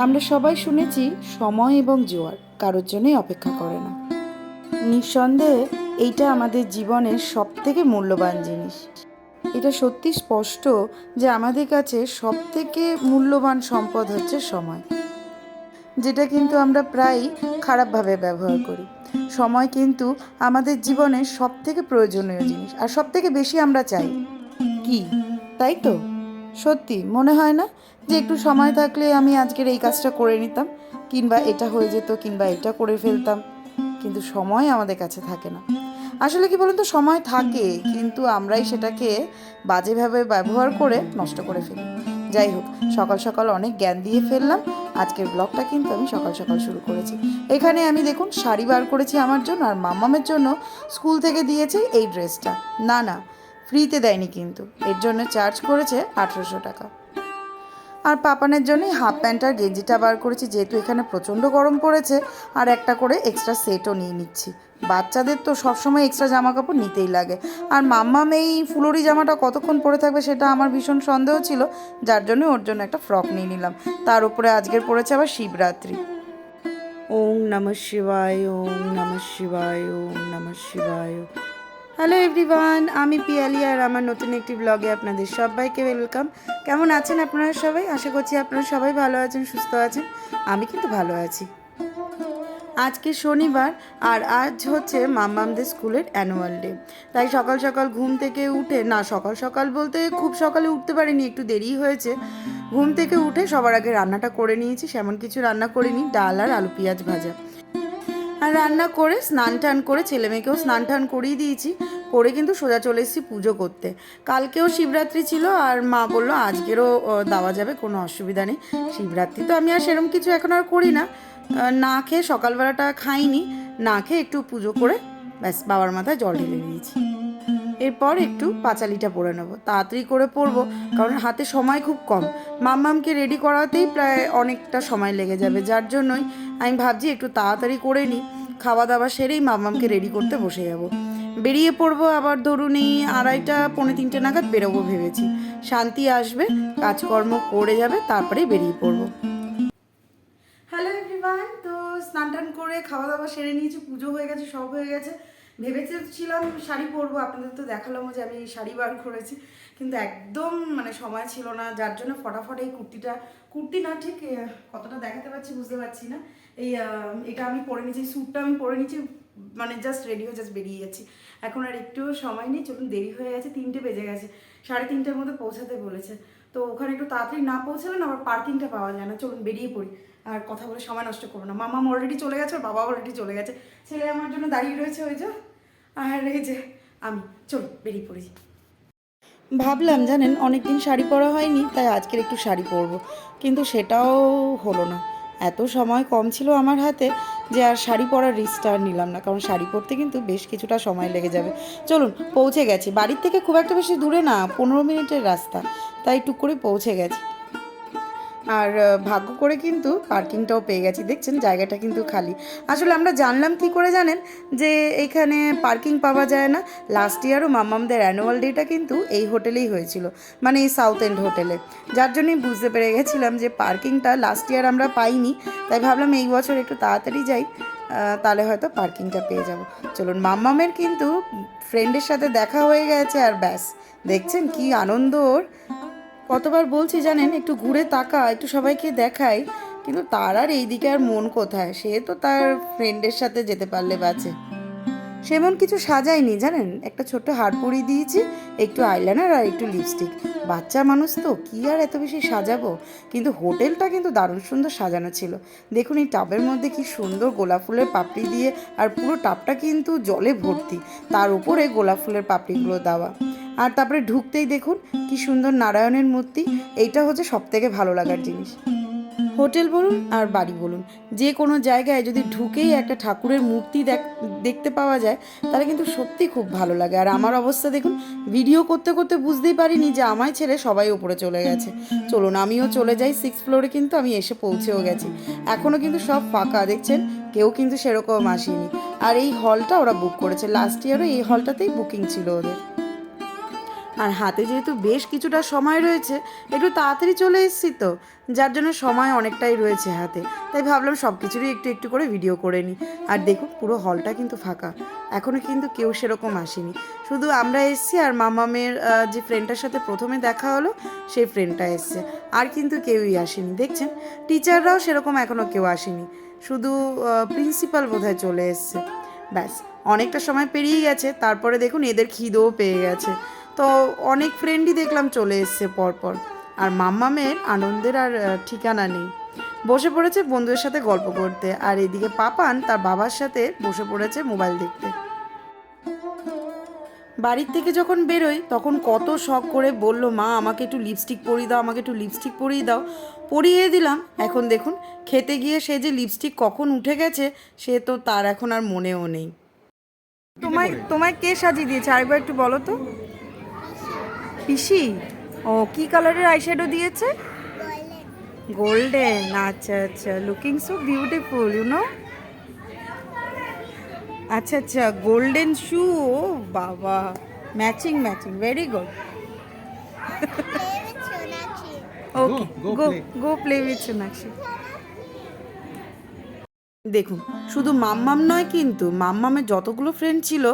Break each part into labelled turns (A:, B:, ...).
A: আমরা সবাই শুনেছি সময় এবং জোয়ার কারোর জন্যই অপেক্ষা করে না। নিঃসন্দেহে এইটা আমাদের জীবনের সবথেকে মূল্যবান জিনিস। এটা সত্যি স্পষ্ট যে আমাদের কাছে সবথেকে মূল্যবান সম্পদ হচ্ছে সময়, যেটা কিন্তু আমরা প্রায়ই খারাপভাবে ব্যবহার করি। সময় কিন্তু আমাদের জীবনের সবথেকে প্রয়োজনীয় জিনিস, আর সবথেকে বেশি আমরা চাই কি, তাই তো? সত্যি মনে হয় না যে একটু সময় থাকলে আমি আজকের এই কাজটা করে নিতাম, কিংবা এটা হয়ে যেত, কিংবা এটা করে ফেলতাম। কিন্তু সময় আমাদের কাছে থাকে না। আসলে কি বলুন তো, সময় থাকে কিন্তু আমরাই সেটাকে বাজেভাবে ব্যবহার করে নষ্ট করে ফেলি। যাই হোক, সকাল সকাল অনেক জ্ঞান দিয়ে ফেললাম। আজকের ব্লগটা কিন্তু আমি সকাল সকাল শুরু করেছি। এখানে আমি দেখুন শাড়ি বার করেছি আমার জন্য, আর মাম্মামের জন্য স্কুল থেকে দিয়েছে এই ড্রেসটা। না না, ফ্রিতে দেয়নি কিন্তু, এর জন্য চার্জ করেছে 1800 টাকা। আর পাপানের জন্যই হাফ প্যান্ট আর গেঞ্জিটা বার করেছি, যেহেতু এখানে প্রচণ্ড গরম পড়েছে। আর একটা করে এক্সট্রা সেটও নিয়ে নিচ্ছি। বাচ্চাদের তো সবসময় এক্সট্রা জামা কাপড় নিতেই লাগে। আর মাম্মাম এই ফুলরি জামাটা কতক্ষণ পরে থাকবে সেটা আমার ভীষণ সন্দেহ ছিল, যার জন্য ওর জন্য একটা ফ্রক নিয়ে নিলাম। তার উপরে আজকের পড়েছে আবার শিবরাত্রি। ওং নমঃ শিবায়, ওং নমঃ শিবায়, ওং নমঃ শিবায়। হ্যালো এভরিওয়ান, আমি পিয়ালি, আর আমার নতুন একটি ব্লগে আপনাদের সবাইকে ওয়েলকাম। কেমন আছেন আপনারা সবাই? আশা করছি আপনারা সবাই ভালো আছেন, সুস্থ আছেন। আমি কিন্তু ভালো আছি। আজকে শনিবার, আর আজ হচ্ছে মাম্মামদের স্কুলের অ্যানুয়াল ডে। তাই সকাল সকাল ঘুম থেকে উঠে, না সকাল সকাল বলতে খুব সকালে উঠতে পারিনি, একটু দেরি হয়েছে। ঘুম থেকে উঠে সবার আগে রান্নাটা করে নিয়েছি। সেমন কিছু রান্না করিনি, ডাল আর আলু পেঁয়াজ ভাজা। আর রান্না করে স্নান টান করে ছেলে মেয়েকেও স্নান টান করিয়ে দিয়েছি। করে কিন্তু সোজা চলে এসেছি পুজো করতে। কালকেও শিবরাত্রি ছিল, আর মা বললো আজকেরও দেওয়া যাবে, কোনো অসুবিধা নেই। শিবরাত্রি তো আমি আর সেরকম কিছু এখন আর করি না। না খেয়ে সকালবেলাটা খাইনি, না খেয়ে একটু পুজো করে ব্যাস বাবার মাথায় জল ঢেলে দিয়েছি। এরপর একটু পাঁচালিটা পরে নেবো, তাড়াতাড়ি করে পরবো, কারণ হাতে সময় খুব কম। মাম্মামকে রেডি করাতেই প্রায় অনেকটা সময় লেগে যাবে, যার জন্যই আমি ভাবছি একটু তাড়াতাড়ি করে নিই। খাওয়া দাওয়া সেরেই মাম্মামকে রেডি করতে বসে যাব। বেরিয়ে পড়বো আবার ধরুন এই 2:30 পৌনে 3টে নাগাদ বেরোবো ভেবেছি। শান্তি আসবে, কাজকর্ম করে যাবে, তারপরেই বেরিয়ে পড়বো। হ্যালো এভরিওয়ান, তো স্নান টান করে খাওয়া দাওয়া সেরে নিয়েছি, পুজো হয়ে গেছে, সব হয়ে গেছে। ভেবেছিলাম শাড়ি পরবো, আপনাদের তো দেখালাম যে আমি শাড়ি বার করেছি, কিন্তু একদম মানে সময় ছিল না, যার জন্য ফটাফট এই কুর্তি না ঠিক কতটা দেখাতে পারছি বুঝতে পারছি না। এটা আমি পরে নিয়েছি, স্যুটটা আমি পরে নিয়েছি, মানে জাস্ট রেডি হয়ে জাস্ট বেরিয়ে যাচ্ছি। এখন আর একটু সময় নেই, চলুন, দেরি হয়ে গেছে, 3টে বেজে গেছে। 3:30টার মধ্যে পৌঁছাতে বলেছে, তো ওখানে একটু তাড়াতাড়ি না পৌঁছালে না আবার পার্কিংটা পাওয়া যায় না। চলুন বেরিয়ে পড়ি, আর কথা বলে সময় নষ্ট করবো না। মামা অলরেডি চলে গেছে, আর বাবা অলরেডি চলে গেছে, ছেলে আমার জন্য দাঁড়িয়ে রয়েছে ওই যে, আর এই যে আমি। চলুন বেরিয়ে পড়ি। ভাবলাম জানেন অনেকদিন শাড়ি পরা হয়নি, তাই আজকের একটু শাড়ি পরবো, কিন্তু সেটাও হলো না। এত সময় কম ছিল আমার হাতে যে আর শাড়ি পরার রিস্কটা আর নিলাম না, কারণ শাড়ি পরতে কিন্তু বেশ কিছুটা সময় লেগে যাবে। চলুন, পৌঁছে গেছি। বাড়ির থেকে খুব একটা বেশি দূরে না, 15 মিনিটের রাস্তা, তাই টুক করে পৌঁছে গেছি। আর ভাগ্য করে কিন্তু পার্কিংটাও পেয়ে গেছি। দেখছেন জায়গাটা কিন্তু খালি। আসলে আমরা জানলাম কি করে জানেন যে এইখানে পার্কিং পাওয়া যায় না? লাস্ট ইয়ারও মাম্মামদের অ্যানুয়াল ডেটা কিন্তু এই হোটেলেই হয়েছিল, মানে এই সাউথ এন্ড হোটেলে। যার জন্যই বুঝতে পেরে গেছিলাম যে পার্কিংটা লাস্ট ইয়ার আমরা পাইনি, তাই ভাবলাম এই বছর একটু তাড়াতাড়ি যাই, তাহলে হয়তো পার্কিংটা পেয়ে যাব। চলুন, মাম্মামের কিন্তু ফ্রেন্ডের সাথে দেখা হয়ে গেছে, আর ব্যাস দেখছেন কি আনন্দ ওর। কতবার বলছি জানেন একটু ঘুরে তাকা, একটু সবাইকে দেখাই, কিন্তু তার আর এইদিকে আর মন কোথায়, সে তো তার ফ্রেন্ডের সাথে যেতে পারলে বাঁচে। সেমন কিছু সাজাইনি জানেন, একটা ছোট্ট হার পরিয়ে দিয়েছি, একটু আইলাইনার আর একটু লিপস্টিক। বাচ্চা মানুষ তো কি আর এত বেশি সাজাবো। কিন্তু হোটেলটা কিন্তু দারুণ সুন্দর সাজানো ছিল। দেখুন এই টাবের মধ্যে কি সুন্দর গোলাপ ফুলের পাপড়ি দিয়ে, আর পুরো টাবটা কিন্তু জলে ভর্তি, তার উপরে গোলাপ ফুলের পাপড়িগুলো দেওয়া। আর তারপরে ঢুকতেই দেখুন কি সুন্দর নারায়ণের মূর্তি। এইটা হচ্ছে সবথেকে ভালো লাগার জিনিস। হোটেল বলুন আর বাড়ি বলুন, যে কোনো জায়গায় যদি ঢুকেই একটা ঠাকুরের মূর্তি দেখতে পাওয়া যায়, তাহলে কিন্তু সত্যি খুব ভালো লাগে। আর আমার অবস্থা দেখুন, ভিডিও করতে করতে বুঝতেই পারিনি যে আমায় ছেড়ে সবাই উপরে চলে গেছে। চলুন আমিও চলে যাই 6th ফ্লোরে, কিন্তু আমি এসে পৌঁছেও গেছি। এখনও কিন্তু সব ফাঁকা, দেখছেন কেউ কিন্তু সেরকম আসেনি। আর এই হলটা ওরা বুক করেছে, লাস্ট ইয়ারও এই হলটাতেই বুকিং ছিল ওদের। আর হাতে যেহেতু বেশ কিছুটা সময় রয়েছে, একটু তাড়াতাড়ি চলে এসেছি তো, যার জন্য সময় অনেকটাই রয়েছে হাতে, তাই ভাবলাম সব কিছুরই একটু একটু করে ভিডিও করে নিই। আর দেখুন পুরো হলটা কিন্তু ফাঁকা, এখনও কিন্তু কেউ সেরকম আসেনি, শুধু আমরা এসেছি আর মামামের যে ফ্রেন্ডটার সাথে প্রথমে দেখা হলো সেই ফ্রেন্ডটা এসছে, আর কিন্তু কেউই আসেনি। দেখছেন টিচাররাও সেরকম এখনও কেউ আসেনি, শুধু প্রিন্সিপাল বোধহয় চলে এসছে। ব্যাস, অনেকটা সময় পেরিয়ে গেছে, তারপরে দেখুন এদের খিদেও পেয়ে গেছে, তো অনেক ফ্রেন্ডই দেখলাম চলে এসছে পরপর। আর মাম্মামের আনন্দের আর ঠিকানা নেই, বসে পড়েছে বন্ধুদের সাথে গল্প করতে, আর এদিকে পাপান তার বাবার সাথে বসে পড়েছে মোবাইল দেখতে। বাড়ির থেকে যখন বেরোই তখন কত শখ করে বলল, মা আমাকে একটু লিপস্টিক পরিয়ে দাও, আমাকে একটু লিপস্টিক পরিয়ে দাও, পরিয়ে দিলাম। এখন দেখুন খেতে গিয়ে সে যে লিপস্টিক কখন উঠে গেছে সে তো তার এখন আর মনেও নেই। তোমায় তোমায় কে সাজিয়ে দিয়েছে আরেকবার একটু বলো তো। পিসি? ও কি কালারের আইশ্যাডো দিয়েছে? গোল্ডেন। আচ্ছা আচ্ছা, looking so beautiful you know. আচ্ছা আচ্ছা, গোল্ডেন শু, ও বাবা, matching matching, very good. Okay, go go play with Sonakshi. দেখুন শুধু মাম্মাম নয়, কিন্তু মাম্মামের যতগুলো ফ্রেন্ড ছিল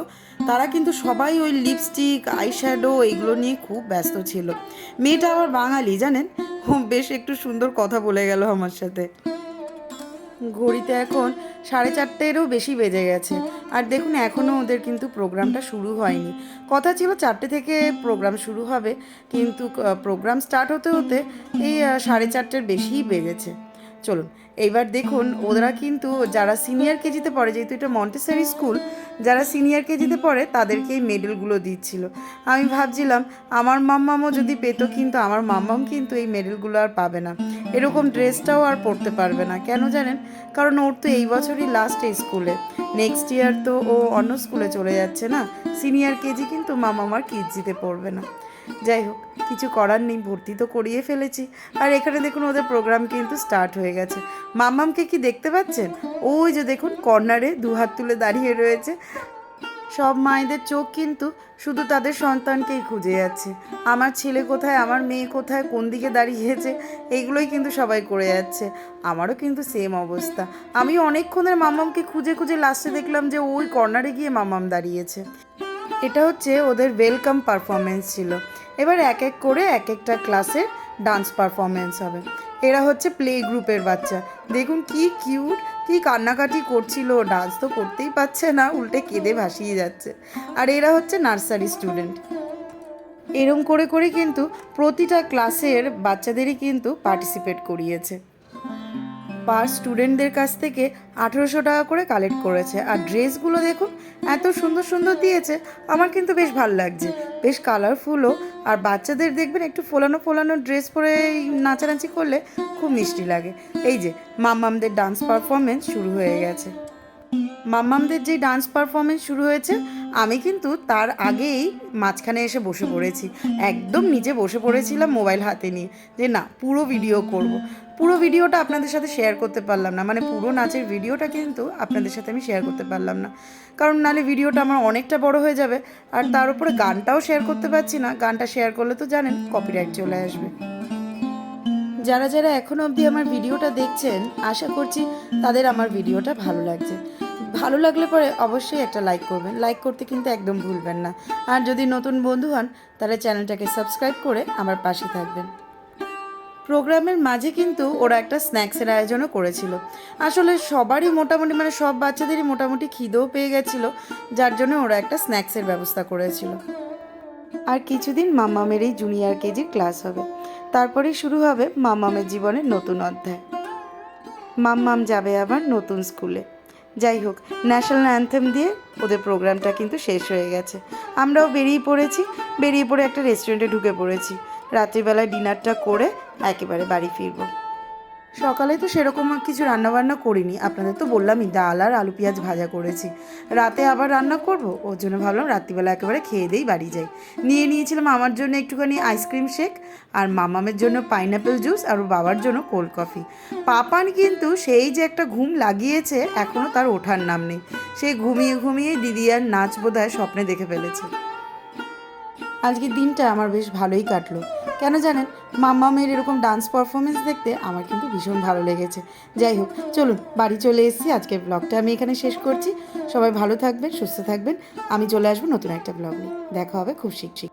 A: তারা কিন্তু সবাই ওই লিপস্টিক আইশ্যাডো এগুলো নিয়ে খুব ব্যস্ত ছিল। মেয়েটা আবার বাঙালি জানেন, বেশ একটু সুন্দর কথা বলে গেল আমার সাথে। ঘড়িতে এখন 4:30-এরও বেশি বেজে গেছে, আর দেখুন এখনও ওদের কিন্তু প্রোগ্রামটা শুরু হয়নি। কথা ছিল 4টে থেকে প্রোগ্রাম শুরু হবে, কিন্তু প্রোগ্রাম স্টার্ট হতে হতে এই 4:30-এর বেশিই বেজেছে। চলুন এইবার দেখুন ওরা কিন্তু যারা সিনিয়র কেজিতে পড়ে, যেহেতু এটা মন্টেসরি স্কুল, যারা সিনিয়র কেজিতে পড়ে তাদেরকে এই মেডেলগুলো দিচ্ছিল। আমি ভাবছিলাম আমার মাম্মামও যদি পেত, কিন্তু আমার মাম্মাম কিন্তু এই মেডেলগুলো আর পাবে না, এরকম ড্রেসটাও আর পরতে পারবে না। কেন জানেন? কারণ ওর তো এই বছরই লাস্ট এই স্কুলে, নেক্সট ইয়ার তো ও অন্য স্কুলে চলে যাচ্ছে না, সিনিয়র কেজি কিন্তু মামাম আর কিডজিতে পড়বে না। যাই হোক, কিছু করার নেই, ভর্তি তো করিয়ে ফেলেছি। আর এখানে দেখুন ওদের প্রোগ্রাম কিন্তু স্টার্ট হয়ে গেছে। মাম্মামকে কি দেখতে পাচ্ছেন? ওই যে দেখুন কর্নারে দু হাত তুলে দাঁড়িয়ে রয়েছে। সব মায়েদের চোখ কিন্তু শুধু তাদের সন্তানকেই খুঁজে যাচ্ছে, আমার ছেলে কোথায়, আমার মেয়ে কোথায়, কোন দিকে দাঁড়িয়েছে, এইগুলোই কিন্তু সবাই করে যাচ্ছে। আমারও কিন্তু সেম অবস্থা, আমি অনেকক্ষণের মাম্মামকে খুঁজে খুঁজে লাস্টে দেখলাম যে ওই কর্নারে গিয়ে মাম্মাম দাঁড়িয়েছে। এটা হচ্ছে ওদের ওয়েলকাম পারফরমেন্স ছিল। এবার এক এক করে এক একটা ক্লাসের ডান্স পারফরমেন্স হবে। এরা হচ্ছে প্লে গ্রুপের বাচ্চা, দেখুন কি কিউট, কি কান্নাকাটি করছিল, ডান্স তো করতেই পারছে না, উল্টে কেঁদে ভাসিয়ে যাচ্ছে। আর এরা হচ্ছে নার্সারি স্টুডেন্ট। এরম করে করে কিন্তু প্রতিটা ক্লাসের বাচ্চাদেরই কিন্তু পার্টিসিপেট করিয়েছে। পার স্টুডেন্টদের কাছ থেকে 1800 টাকা করে কালেক্ট করেছে। আর ড্রেসগুলো দেখুন এত সুন্দর সুন্দর দিয়েছে, আমার কিন্তু বেশ ভালো লাগছে, বেশ কালারফুলও। আর বাচ্চাদের দেখবেন একটু ফোলানো ফোলানো ড্রেস পরে নাচানাচি করলে খুব মিষ্টি লাগে। এই যে মাম্মামদের ডান্স পারফরমেন্স শুরু হয়ে গেছে। মাম্মামদের যে ডান্স পারফরমেন্স শুরু হয়েছে, আমি কিন্তু তার আগেই মাঝখানে এসে বসে পড়েছি, একদম নিচে বসে পড়েছিলাম মোবাইল হাতে নিয়ে, যে না পুরো ভিডিও করব। পুরো ভিডিওটা আপনাদের সাথে শেয়ার করতে পারলাম না, মানে পুরো নাচের ভিডিওটা কিন্তু আপনাদের সাথে আমি শেয়ার করতে পারলাম না, কারণ নাহলে ভিডিওটা আমার অনেকটা বড় হয়ে যাবে। আর তার উপরে গানটাও শেয়ার করতে পারছি না, গানটা শেয়ার করলে তো জানেন কপিরাইট চলে আসবে। যারা যারা এখনও অবধি আমার ভিডিওটা দেখছেন, আশা করছি তাদের আমার ভিডিওটা ভালো লাগছে। ভালো লাগলে পরে অবশ্যই একটা লাইক করবেন, লাইক করতে কিন্তু একদম ভুলবেন না। আর যদি নতুন বন্ধু হন তাহলে চ্যানেলটাকে সাবস্ক্রাইব করে আমার পাশে থাকবেন। প্রোগ্রামের মাঝে কিন্তু ওরা একটা স্ন্যাক্সের আয়োজনও করেছিল। আসলে সবারই মোটামুটি, মানে সব বাচ্চাদেরই মোটামুটি খিদেও পেয়ে গেছিলো, যার জন্য ওরা একটা স্ন্যাক্সের ব্যবস্থা করেছিল। আর কিছুদিন মাম্মামের এই জুনিয়র কেজির ক্লাস হবে, তারপরেই শুরু হবে মাম্মামের জীবনের নতুন অধ্যায়। মাম্মাম যাবে আবার নতুন স্কুলে। যাই হোক, ন্যাশনাল অ্যান্থেম দিয়ে ওদের প্রোগ্রামটা কিন্তু শেষ হয়ে গেছে। আমরাও বেরিয়ে পড়েছি, বেরিয়ে পড়ে একটা রেস্টুরেন্টে ঢুকে পড়েছি, রাত্রিবেলায় ডিনারটা করে একেবারে বাড়ি ফিরবো। সকালে তো সেরকম কিছু রান্নাবান্না করিনি, আপনাদের তো বললামই ডাল আর আলু পেঁয়াজ ভাজা করেছি। রাতে আবার রান্না করব, ওর জন্য ভাবলাম রাত্রিবেলা একেবারে খেয়ে দিয়েই বাড়ি যাই। নিয়ে নিয়েছিলাম আমার জন্য একটুখানি আইসক্রিম শেক, আর মামামের জন্য পাইনাপেল জুস, আর ওর বাবার জন্য কোল্ড কফি। পাপান কিন্তু সেই যে একটা ঘুম লাগিয়েছে, এখনও তার ওঠার নাম নেই। সে ঘুমিয়ে ঘুমিয়ে দিদি আর নাচ বোধহয় স্বপ্নে দেখে ফেলেছে। আজকের দিনটা আমার বেশ ভালোই কাটলো। কেন জানেন, মাম্মামের এরকম ডান্স পারফরমেন্স দেখতে আমার কিন্তু ভীষণ ভালো লেগেছে। যাই হোক, চলুন বাড়ি চলে এসেছি, আজকের ব্লগটা আমি এখানে শেষ করছি। সবাই ভালো থাকবেন, সুস্থ থাকবেন। আমি চলে আসবো নতুন একটা ব্লগ নিয়ে। দেখা হবে খুব শীঘ্রই।